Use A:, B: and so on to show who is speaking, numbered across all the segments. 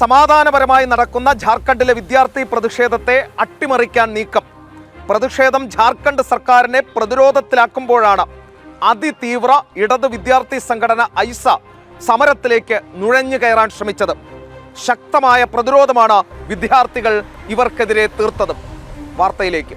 A: സമാധാനപരമായി നടക്കുന്ന ജാർഖണ്ഡിലെ വിദ്യാർത്ഥി പ്രതിഷേധത്തെ അട്ടിമറിക്കാൻ നീക്കം. പ്രതിഷേധം ജാർഖണ്ഡ് സർക്കാരിനെ പ്രതിരോധത്തിലാക്കുമ്പോഴാണ് അതിതീവ്ര ഇടത് വിദ്യാർത്ഥി സംഘടന ഐസ സമരത്തിലേക്ക് നുഴഞ്ഞു കയറാൻ ശ്രമിച്ചത്. ശക്തമായ പ്രതിരോധമാണ് വിദ്യാർത്ഥികൾ ഇവർക്കെതിരെ തീർത്തത്. വാർത്തയിലേക്ക്.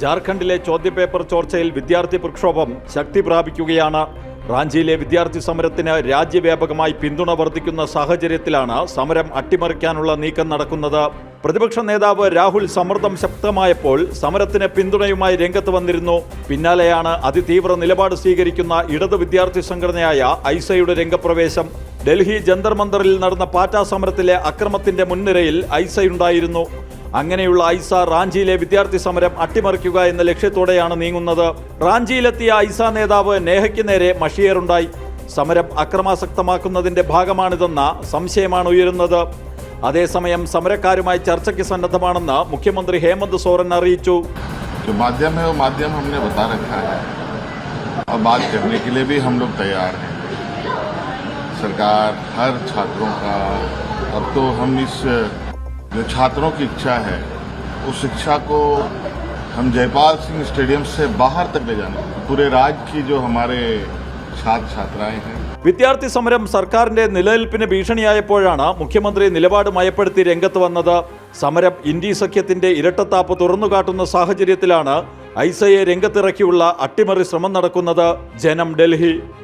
B: ജാർഖണ്ഡിലെ ചോദ്യപേപ്പർ ചോർച്ചയിൽ വിദ്യാർത്ഥി പ്രക്ഷോഭം ശക്തി പ്രാപിക്കുകയാണ്. റാഞ്ചിയിലെ വിദ്യാർത്ഥി സമരത്തിന് രാജ്യവ്യാപകമായി പിന്തുണ വർദ്ധിക്കുന്ന സാഹചര്യത്തിലാണ് സമരം അട്ടിമറിക്കാനുള്ള നീക്കം നടക്കുന്നത്. പ്രതിപക്ഷ നേതാവ് രാഹുൽ സമ്മർദ്ദം ശക്തമായപ്പോൾ സമരത്തിന് പിന്തുണയുമായി രംഗത്ത് വന്നിരുന്നു. പിന്നാലെയാണ് അതിതീവ്ര നിലപാട് സ്വീകരിക്കുന്ന ഇടത് വിദ്യാർത്ഥി സംഘടനയായ ഐസയുടെ രംഗപ്രവേശം. ഡൽഹി ജന്തർ മന്ദറിൽ നടന്ന പാറ്റ സമരത്തിലെ അക്രമത്തിന്റെ മുൻനിരയിൽ ഐസയുണ്ടായിരുന്നു. അങ്ങനെയുള്ള ഐസ റാഞ്ചിയിലെ വിദ്യാർത്ഥി സമരം അട്ടിമറിക്കുക എന്ന ലക്ഷ്യത്തോടെയാണ് നീങ്ങുന്നത്. റാഞ്ചിയിലെത്തിയ ഐസ നേതാവ് നേഹയ്ക്ക് നേരെ മഷിയേറുണ്ടായി. സമരം അക്രമാസക്തമാക്കുന്നതിന്റെ ഭാഗമാണിതെന്ന സംശയമാണ് ഉയരുന്നത്. അതേസമയം സമരക്കാരുമായി ചർച്ചയ്ക്ക് സന്നദ്ധമാണെന്ന് മുഖ്യമന്ത്രി ഹേമന്ത് സോറൻ അറിയിച്ചു.
C: सरकार हर छात्रों का अब तो हम इस जो छात्रों की इच्छा है उस इच्छा को हम जयपाल सिंह स्टेडियम से बाहर तक ले जाने पूरे राज्य की जो हमारे छात्र छात्राएं हैं.
B: വിദ്യാർത്ഥി സമരം സർക്കാരിന്റെ നിലനിൽപ്പിന് ഭീഷണിയായപ്പോഴാണ് മുഖ്യമന്ത്രി നിലപാട് മയപ്പെടുത്തി രംഗത്ത് വന്നത്. സമരം ഇന്ത്യ സഖ്യത്തിന്റെ ഇരട്ടത്താപ്പ് തുറന്നുകാട്ടുന്ന സാഹചര്യത്തിലാണ് ഐസയെ രംഗത്തിറക്കിയുള്ള അട്ടിമറി ശ്രമം നടക്കുന്നത്. ജനം, ഡൽഹി.